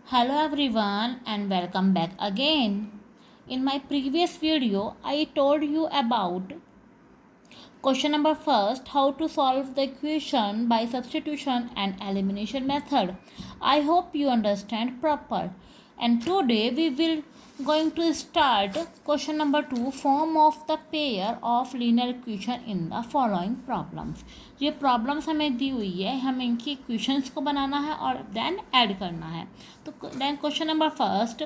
Hello everyone and welcome back again. In my previous video, I told you about question number first, how to solve the equation by substitution and elimination method. I hope you understand proper. And today we will going to start question number 2, form of the pair of linear equation in the following problems. ये problems हमें दी हुई है, हमें इनकी equations को बनाना है और then add करना है. तो then question number first,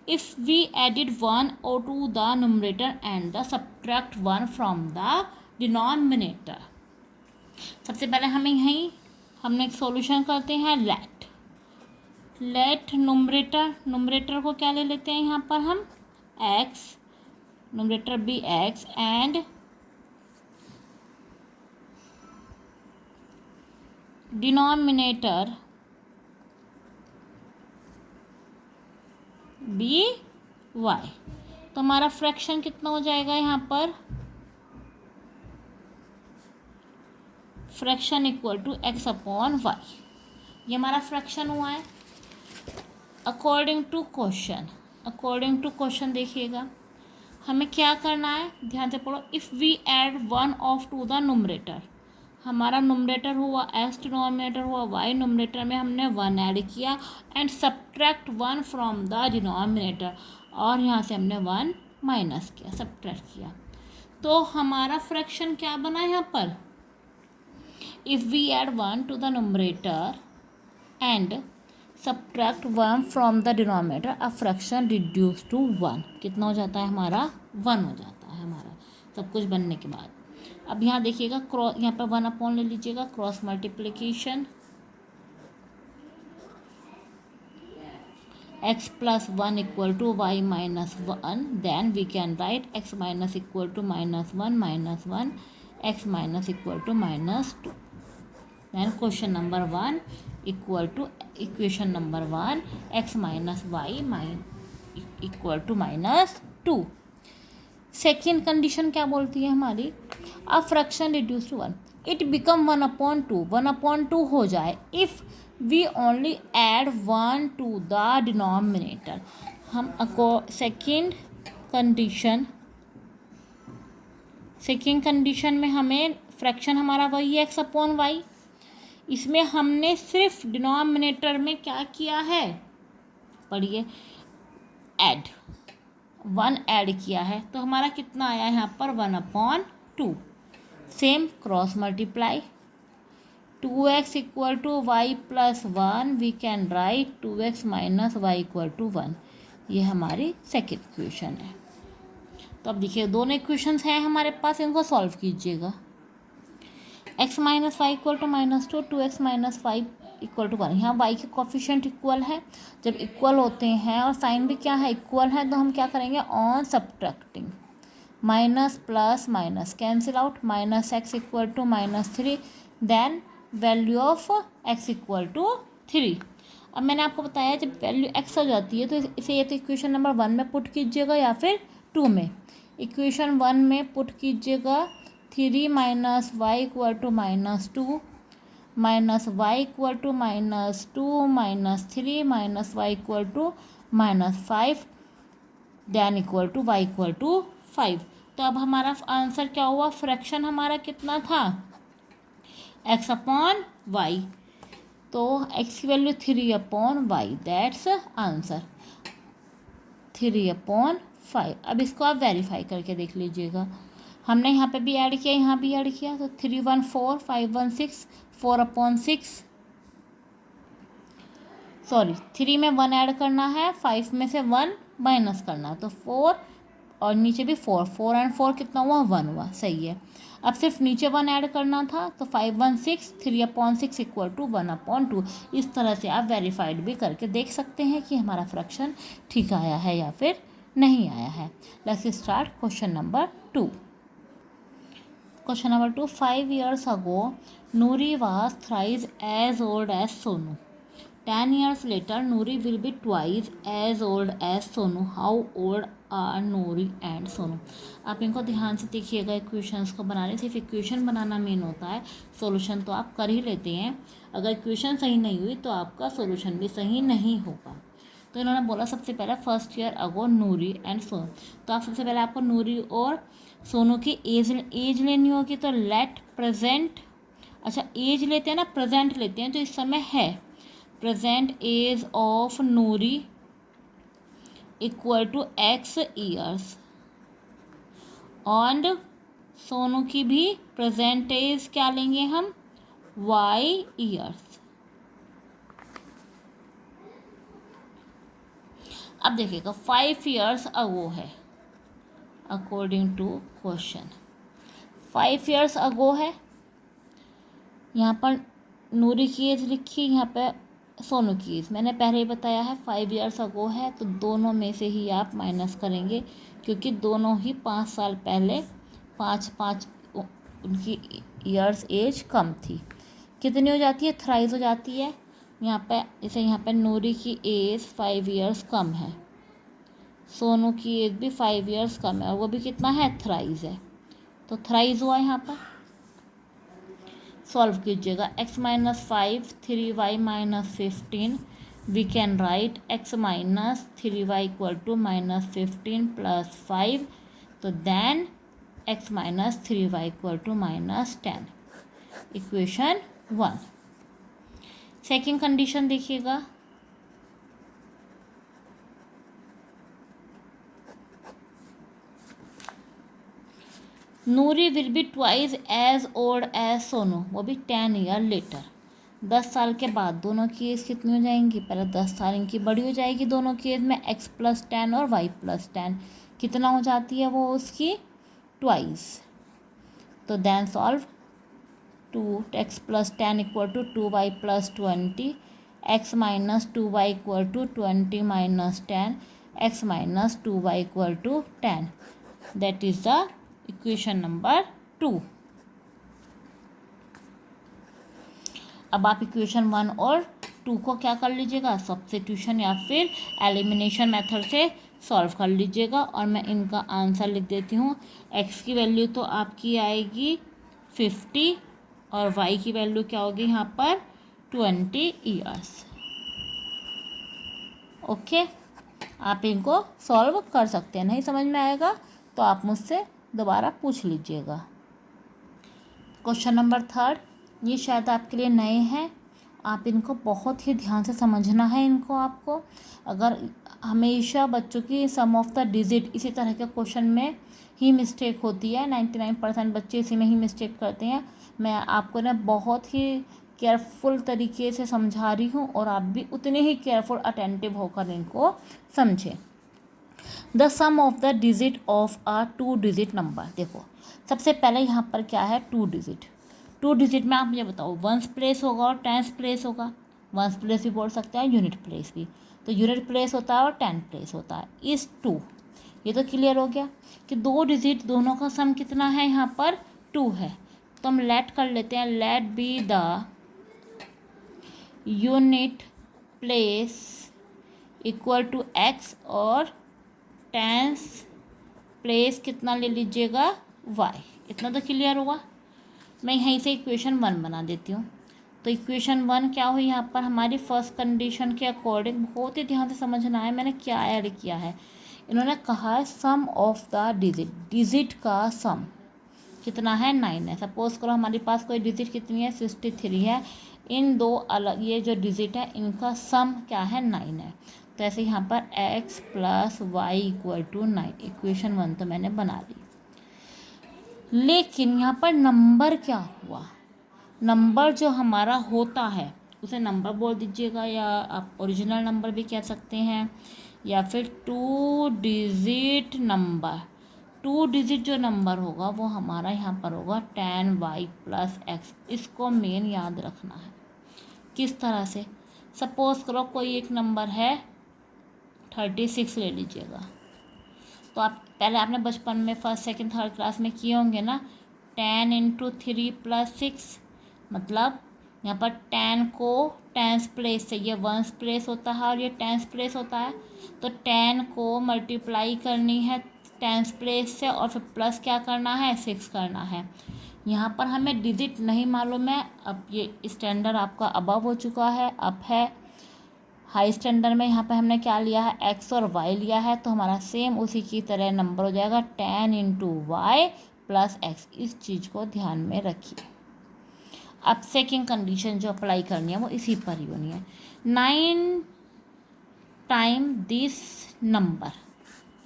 if we added 1 or to the numerator and the subtract 1 from the denominator. सबसे पहले हमें यहीं हमने एक सॉल्यूशन करते हैं. लेट नुमरेटर को क्या ले लेते हैं यहाँ पर हम x, नुमरेटर भी x एंड डिनोमिनेटर भी y. तो हमारा फ्रैक्शन कितना हो जाएगा यहाँ पर, fraction equal to x upon y. ये हमारा फ्रैक्शन हुआ है अकॉर्डिंग टू क्वेश्चन. देखिएगा हमें क्या करना है, ध्यान से पढ़ो. If we add 1 of to the numerator, हमारा नुमरेटर हुआ x, डिनोमिनेटर हुआ y. नुमरेटर में हमने 1 ऐड किया and subtract 1 from the denominator, और यहाँ से हमने 1 माइनस किया, सब्ट्रैक्ट किया. तो हमारा फ्रैक्शन क्या बना यहाँ पर, if we add 1 to the numerator and subtract 1 from the denominator, a fraction reduced to 1. कितना हो जाता है हमारा, 1 हो जाता है हमारा सब कुछ बनने के बाद. अब यहाँ देखिएगा क्रॉस, यहाँ पर 1 अपॉन ले लीजिएगा, cross multiplication x plus 1 equal to y minus 1. then we can write x minus equal to minus 1 minus 1, x minus equal to minus 2. then question number 1 equal to equation number 1, x minus y equal to minus 2. Second condition क्या बोलती है हमारी, a fraction reduce to 1, it become 1/2. 1/2 हो जाए if we only add 1 to the denominator. हम second condition में हमें fraction हमारा वही है x अपॉन वाई. इसमें हमने सिर्फ डिनोमिनेटर में क्या किया है, पढ़िए, ऐड 1 ऐड किया है. तो हमारा कितना आया यहाँ पर, 1/2. Same cross multiply, 2x equal to y plus 1, we can write 2x minus y equal to 1. ये हमारी सेकेंड इक्वेशन है. तो अब देखिए दोनों इक्वेशंस हैं हमारे पास, इनको सॉल्व कीजिएगा. x minus y equal to minus 2, 2x minus y equal to 1. यहाँ y के कोफिशिएंट इक्वल है. जब इक्वल होते हैं और साइन भी क्या है, इक्वल है, तो हम क्या करेंगे, on subtracting, minus plus minus cancel out, minus x equal to minus 3, then value of x equal to 3. अब मैंने आपको बताया जब वैल्यू x हो जाती है तो इसे या तो इक्वेशन नंबर 1 में पुट कीजिएगा या फिर 2 में. इक्वेशन 1 में पुट कीजिएगा 3 minus y equal to minus 2, minus y equal to minus 2 minus 3 minus y equal to minus 5, then equal to y equal to 5. तो अब हमारा आंसर क्या हुआ, फ्रैक्शन हमारा कितना था, x अपॉन वाई. तो x की value 3 upon y, that's answer 3/5. अब इसको आप वेरीफाई करके देख लीजिएगा. हमने यहाँ पे भी ऐड किया, यहाँ भी ऐड किया, तो 3 1 4, 5 1 6, 4/6. सॉरी, 3 में 1 ऐड करना है, 5 में से 1 माइनस करना है, तो 4 और नीचे भी 4, 4 एंड 4 कितना हुआ, 1 हुआ. सही है. अब सिर्फ नीचे 1 ऐड करना था, तो 5 1 6, 3/6 इक्वल टू 1/2. इस तरह से आप वेरीफाइड भी करके देख सकते हैं कि हमारा फ्रैक्शन ठीक आया है या फिर नहीं आया है. Let's start question number 2. Question number 2. 5 years ago, Noori was thrice as old as Sonu. 10 years later, Noori will be twice as old as Sonu. How old are Noori and Sonu? आप इनको ध्यान से देखिएगा. Equations को बनाने, सिर्फ equation बनाना main होता है, सॉल्यूशन तो आप कर ही लेते हैं. अगर इक्वेशन सही नहीं हुई तो आपका सॉल्यूशन भी सही नहीं होगा. तो इन्होंने बोला सबसे पहले first year ago Noori and Sonu. तो आप सबसे पहले आपको नूरी और सोनू की एज लेनी होगी। तो लेट प्रेजेंट, अच्छा एज लेते हैं ना, प्रेजेंट लेते हैं जो इस समय है। Present age of Noori equal to x years, and Sonu की भी प्रेजेंट एज क्या लेंगे हम, y ईयर्स। अब देखिएगा 5 ईयर्स अगो है according to question. 5 years ago है, यहाँ पर नूरी की एज लिखी, यहाँ पे सोनू की एज मैंने पहले ही बताया है 5 ईयर्स अगो है, तो दोनों में से ही आप माइनस करेंगे क्योंकि दोनों ही 5 साल पहले 5 उनकी ईयर्स एज कम थी। कितनी हो जाती है, थ्राइस हो जाती है। यहाँ पे जैसे यहाँ पे नूरी की एज 5 ईयर्स कम है, सोनू की एज भी 5 ईयर्स कम है, और वो भी कितना है, थ्राइस है, तो थ्राइस हुआ यहाँ पर। सॉल्व कीजिएगा, x minus 5 3y minus 15, we can write x minus 3y equal to minus 15 plus 5, तो then x minus 3y equal to minus 10, equation 1। Second condition देखिएगा, Noori will be twice as old as Sonu, वो भी 10 year later. 10 साल के बाद दोनों की as कितनी हो जाएंगी, पहले 10 साल इनकी बड़ी हो जाएगी दोनों की एज में, x प्लस 10 और y प्लस 10 कितना हो जाती है वो उसकी ट्वाइस। तो then solve, 2x plus 10 equal to 2y plus 20, x minus 2y equal to 20 minus 10, x minus 2y equal to 10, that is the equation number 2। अब आप इक्वेशन 1 और 2 को क्या कर लीजिएगा, सब्स्टिट्यूशन या फिर एलिमिनेशन मेथड से सॉल्व कर लीजिएगा, और मैं इनका आंसर लिख देती हूँ। x की वैल्यू तो आपकी आएगी 50 और y की वैल्यू क्या होगी यहाँ पर 20 ईयर्स। ओके, आप इनको सॉल्व कर सकते हैं, नहीं समझ में आएगा तो आप मुझसे दोबारा पूछ लीजिएगा। क्वेश्चन नंबर 3, ये शायद आपके लिए नए हैं, आप इनको बहुत ही ध्यान से समझना है। इनको आपको अगर हमेशा बच्चों की सम ऑफ द डिजिट इसी तरह के क्वेश्चन में ही मिस्टेक होती है, 99% बच्चे इसी में ही मिस्टेक करते हैं। मैं आपको ना बहुत ही केयरफुल तरीके से समझा रही हूँ और आप भी उतने ही केयरफुल अटेंटिव होकर इनको समझें। The sum of the digit of a 2 digit number, देखो सबसे पहले यहाँ पर क्या है 2 डिजिट। 2 डिजिट में आप मुझे बताओ वंस प्लेस होगा और टेंस प्लेस होगा। वंस प्लेस भी बोल सकते हैं, यूनिट प्लेस भी, तो यूनिट प्लेस होता है और 10 प्लेस होता है। इस 2, ये तो क्लियर हो गया कि 2 डिजिट दोनों का सम कितना है, यहाँ पर 2 है। तो हम लेट कर लेते हैं, let be the unit place equal to x और टेंस प्लेस कितना ले लीजिएगा y। इतना तो क्लियर हुआ। मैं यहीं से इक्वेशन 1 बना देती हूँ। तो इक्वेशन 1 क्या हुई, यहाँ पर हमारी फर्स्ट कंडीशन के अकॉर्डिंग बहुत ही ध्यान से समझना है मैंने क्या ऐड किया है। इन्होंने कहा है सम ऑफ द डिजिट, डिजिट का सम कितना है 9 है। सपोज करो हमारे पास कोई डिजिट कितनी है 63 है, इन दो अलग ये जो डिजिट है इनका सम क्या है 9 है। तो ऐसे यहाँ पर x plus y equal to 9, equation 1 तो मैंने बना ली। लेकिन यहाँ पर नंबर क्या हुआ, नंबर जो हमारा होता है उसे नंबर बोल दीजिएगा, या आप ओरिजिनल नंबर भी कह सकते हैं, या फिर 2 डिजिट नंबर। 2 डिजिट जो नंबर होगा वो हमारा यहाँ पर होगा 10y प्लस x। इसको मेन याद रखना है। किस तरह से, सपोज करो कोई एक नंबर है 36 ले लीजिएगा, तो आप पहले आपने बचपन में फर्स्ट सेकंड थर्ड क्लास में किए होंगे ना, 10 इंटू 3 प्लस 6, मतलब यहाँ पर 10 को टेंस प्लेस से, ये वंस प्लेस होता है और ये टेंस प्लेस होता है, तो 10 को मल्टीप्लाई करनी है टेंस प्लेस से और फिर प्लस क्या करना है 6 करना है। यहाँ पर हमें डिजिट नहीं मालूम है, अब ये स्टैंडर्ड आपका अबव हो चुका है, अप है, हाई स्टैंडर्ड में यहाँ पे हमने क्या लिया है, एक्स और वाई लिया है, तो हमारा सेम उसी की तरह नंबर हो जाएगा 10 इंटू वाई प्लस एक्स। इस चीज़ को ध्यान में रखिए। अब सेकंड कंडीशन जो अप्लाई करनी है वो इसी पर ही होनी है। 9 टाइम दिस नंबर,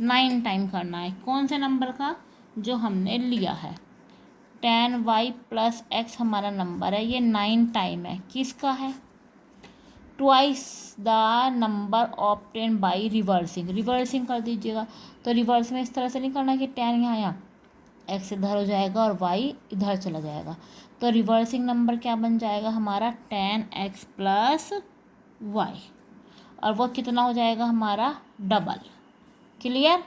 9 टाइम करना है कौन से नंबर का, जो हमने लिया है 10y प्लस एक्स हमारा नंबर है, ये 9 टाइम है, किसका है, twice the number obtain by reversing. Reversing कर दीजिएगा, तो रिवर्स में इस तरह से नहीं करना कि 10 यहाँ एक्स इधर हो जाएगा और वाई इधर चला जाएगा, तो रिवर्सिंग नंबर क्या बन जाएगा हमारा 10x प्लस वाई, और वो कितना हो जाएगा हमारा डबल। क्लियर,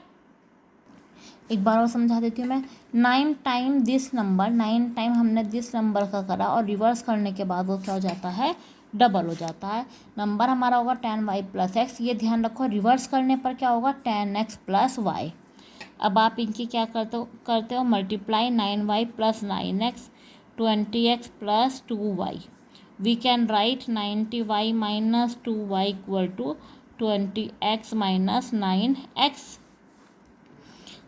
एक बार और समझा देती हूँ मैं। 9 टाइम दिस नंबर, 9 टाइम हमने दिस नंबर का करा और रिवर्स करने के बाद वो क्या हो जाता है, डबल हो जाता है। नंबर हमारा होगा 10y प्लस एक्स, ये ध्यान रखो रिवर्स करने पर क्या होगा 10x प्लस वाई। अब आप इनकी क्या करते हो multiply, 9y plus 9x 20x plus 2y। We can write 90y minus 2y equal to 20x minus 9x।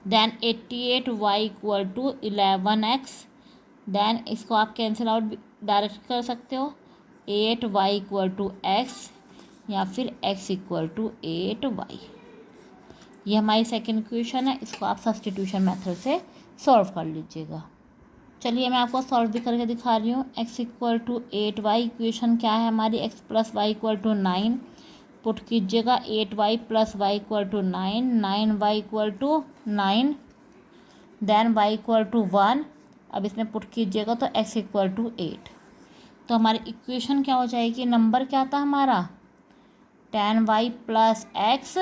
Then 88y equal to 11x। Then इसको आप कैंसिल आउट डायरेक्ट कर सकते हो, 8y इक्वल टू x या फिर x equal to 8y। ये हमारी second equation है, इसको आप सब्स्टिट्यूशन मेथड से सॉल्व कर लीजिएगा। चलिए मैं आपको सॉल्व भी करके दिखा रही हूँ। x equal to 8y equation क्या है हमारी, x plus y equal to 9 put कीजिएगा, 8y plus y equal to 9, 9y equal to 9, then y equal to 1। अब इसमें पुट कीजिएगा तो x इक्वल टू 8। तो हमारी इक्वेशन क्या हो जाएगी, नंबर क्या था हमारा 10y plus x,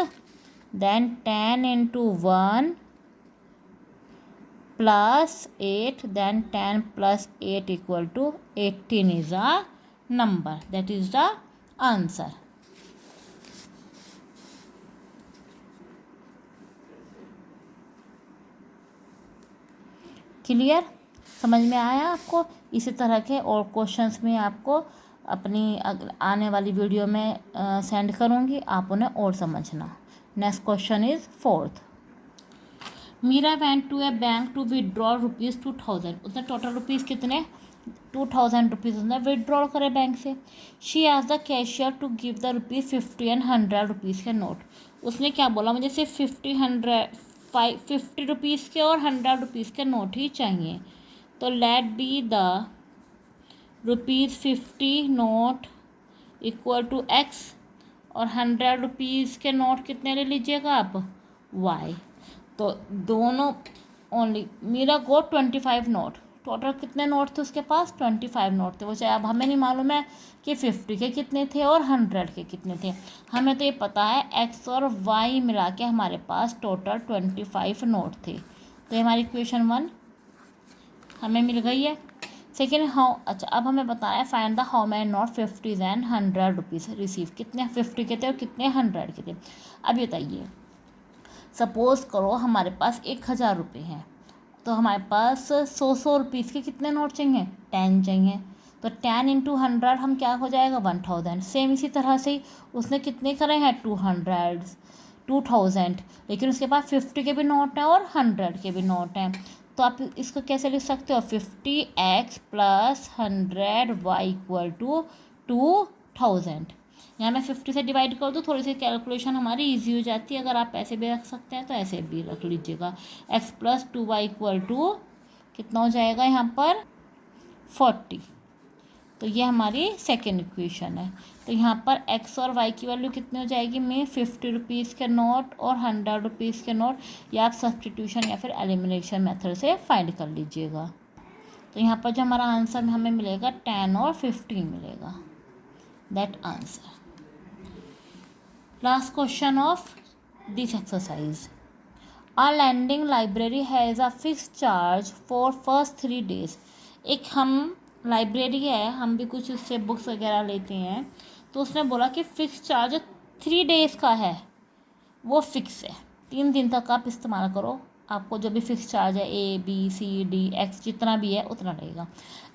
then 10 into 1 plus 8, then 10 plus 8 equal to 18 is a number, that is the answer. Clear, समझ में आया आपको। इसी तरह के और क्वेश्चंस में आपको अपनी आने वाली वीडियो में सेंड करूँगी, आप उन्हें और समझना। Next question is 4th। Meera went to a bank to withdraw rupees 2000। उसने टोटल रुपीज़ कितने 2000 रुपीज़ उसने विदड्रॉ करे बैंक से। She asked the cashier to give the rupees 50 and 100 rupees के नोट। उसने क्या बोला, मुझे सिर्फ 50 रुपीज़ के और 100 रुपीज़ के नोट ही चाहिए। तो let be the ₹50 note equal to x और 100 रुपीज़ के नोट कितने ले लीजिएगा आप, वाई। तो दोनों ओनली मीरा गो 25 नोट, टोटल कितने नोट थे उसके पास 25 नोट थे। वो चाहे अब हमें नहीं मालूम है कि 50 के कितने थे और 100 के कितने थे, हमें तो ये पता है एक्स और वाई मिला के हमारे पास टोटल 25 नोट थे। तो हमारी इक्वेशन 1 हमें मिल गई है। सेकेंड हाउ, अच्छा अब हमें बताया find the how many note 50 and 100 rupees receive, कितने 50 के थे और कितने 100 के थे। अब बताइए, सपोज करो हमारे पास 1000 रुपये हैं, तो हमारे पास 100 रुपीज़ के कितने नोट चाहिए 10 चाहिए, तो 10 इंटू 100 हम क्या हो जाएगा 1000। सेम इसी तरह से ही उसने कितने करे हैं 2000, लेकिन उसके पास 50 के भी नोट हैं और 100 के भी नोट हैं। तो आप इसको कैसे लिख सकते हो 50x plus 100y equal to 2000। यहाँ मैं 50 से डिवाइड कर दूँ, थोड़ी सी कैलकुलेशन हमारी इजी हो जाती है। अगर आप ऐसे भी रख सकते हैं तो ऐसे भी रख लीजिएगा। x plus 2y equal to कितना हो जाएगा यहाँ पर 40। तो ये हमारी सेकेंड इक्वेशन है। तो यहाँ पर x और y की वैल्यू कितनी हो जाएगी में 50 रुपीज़ के नोट और 100 रुपीज़ के नोट, या आप सब्स्टिट्यूशन या फिर एलिमिनेशन मेथड से फाइंड कर लीजिएगा। तो यहाँ पर जो हमारा आंसर हमें मिलेगा 10 और 15 मिलेगा, that answer. Last question of this exercise. A lending library has a fix charge for first 3 days। एक हम लाइब्रेरी है, हम भी कुछ उससे बुक्स वगैरह लेते हैं, तो उसने बोला कि फ़िक्स चार्ज 3 days का है, वो फिक्स है, 3 दिन तक आप इस्तेमाल करो, आपको जो भी फिक्स चार्ज है ABCDX जितना भी है उतना रहेगा।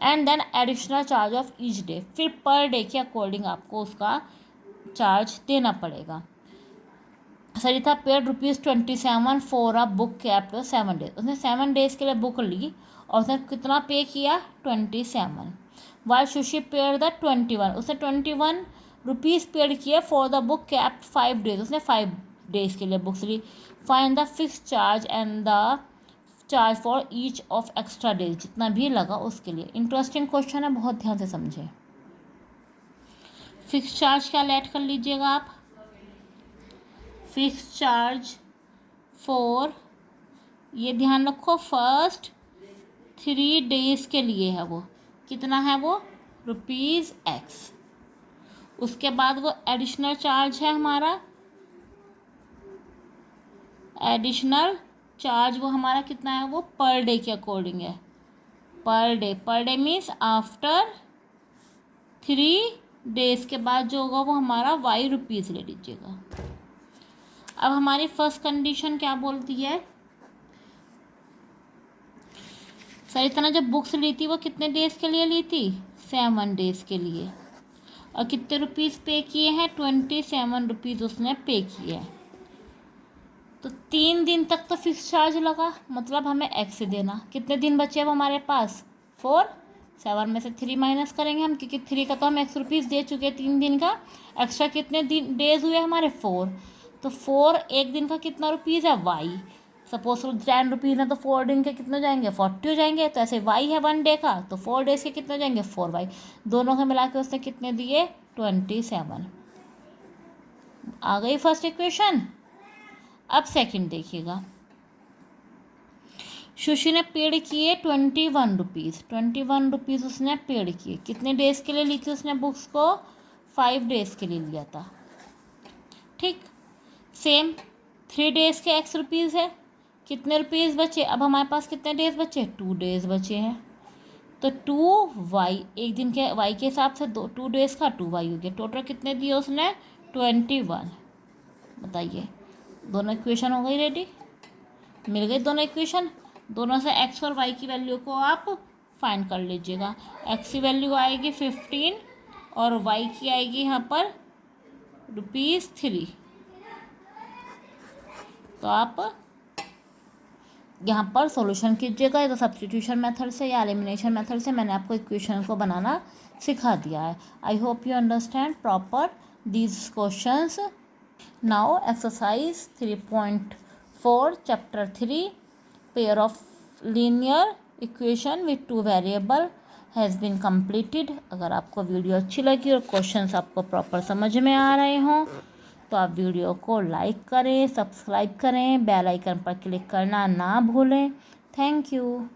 And then additional charge of each day, फिर पर डे के अकॉर्डिंग आपको उसका चार्ज देना पड़ेगा। Sarita paid ₹27 for a book kept 7 days. उसने 7 डेज के लिए बुक ली और उसने कितना पे किया? 27। वाइल सुशी पेड द 21, उसने 21 रुपीज़ पेड किए for the book kept 5 days, उसने 5 डेज के लिए बुक्स ली। Find the fix charge and the charge for each of extra days, जितना भी लगा उसके लिए। इंटरेस्टिंग क्वेश्चन है, बहुत ध्यान से समझें। फिक्स चार्ज क्या ऐड कर लीजिएगा आप? फिक्स चार्ज फॉर, ये ध्यान रखो, फर्स्ट 3 डेज के लिए है वो। कितना है वो? ₹X। उसके बाद वो एडिशनल चार्ज है हमारा, एडिशनल चार्ज वो हमारा कितना है? वो पर डे के अकॉर्डिंग है। Per day means after 3 days के बाद जो होगा वो हमारा ₹Y ले लीजिएगा। अब हमारी फर्स्ट कंडीशन क्या बोलती है? सरिता ने जब बुक्स ली थी वो कितने डेज के लिए ली थी? 7 डेज के लिए। और कितने रुपीज़ पे किए हैं? ₹27 उसने पे किए हैं। तो 3 दिन तक तो फिक्स चार्ज लगा, मतलब हमें एक्स देना। कितने दिन बचे अब हमारे पास? 4। 7 में से 3 माइनस करेंगे हम, क्योंकि 3 का तो हम ₹X दे चुके हैं 3 दिन का। एक्स्ट्रा कितने दिन डेज हुए हमारे? 4। तो 4 एक दिन का कितना रुपीज़ है? Y। सपोज ₹10 है तो 4 दिन के कितने जाएंगे? 40 हो जाएंगे। तो ऐसे Y है 1 डे का, तो 4 डेज के कितने जाएंगे? 4Y। दोनों के मिला के उसने कितने दिए? 27। आ गई फर्स्ट इक्वेशन। अब सेकंड देखिएगा। सुशी ने पेड किए ₹21। ₹21 उसने पेड किए। कितने डेज के लिए ली थी उसने बुक्स को? 5 डेज के लिए लिया था। ठीक, सेम 3 डेज के ₹X है। कितने रुपीज़ बचे? अब हमारे पास कितने डेज बचे? 2 डेज बचे हैं। तो 2Y, एक दिन के Y के हिसाब से 2 डेज का 2Y हो गया। टोटल कितने दिए उसने? 21। बताइए, दोनों इक्वेशन हो गई रेडी? मिल गई दोनों इक्वेशन। दोनों से X और Y की वैल्यू को आप फाइंड कर लीजिएगा। X की वैल्यू आएगी 15 और Y की आएगी यहाँ पर ₹3। तो आप यहाँ पर सॉल्यूशन कीजिएगा, या तो सब्स्टिट्यूशन मेथड से या एलिमिनेशन मेथड से। मैंने आपको इक्वेशन को बनाना सिखा दिया है। I hope you understand proper these questions. Now exercise 3.4 chapter 3 pair of linear equation with 2 variable has been completed. अगर आपको वीडियो अच्छी लगी और क्वेश्चंस आपको प्रॉपर समझ में आ रहे हों तो आप वीडियो को लाइक करें, सब्सक्राइब करें, बेल आइकन पर क्लिक करना ना भूलें। Thank you.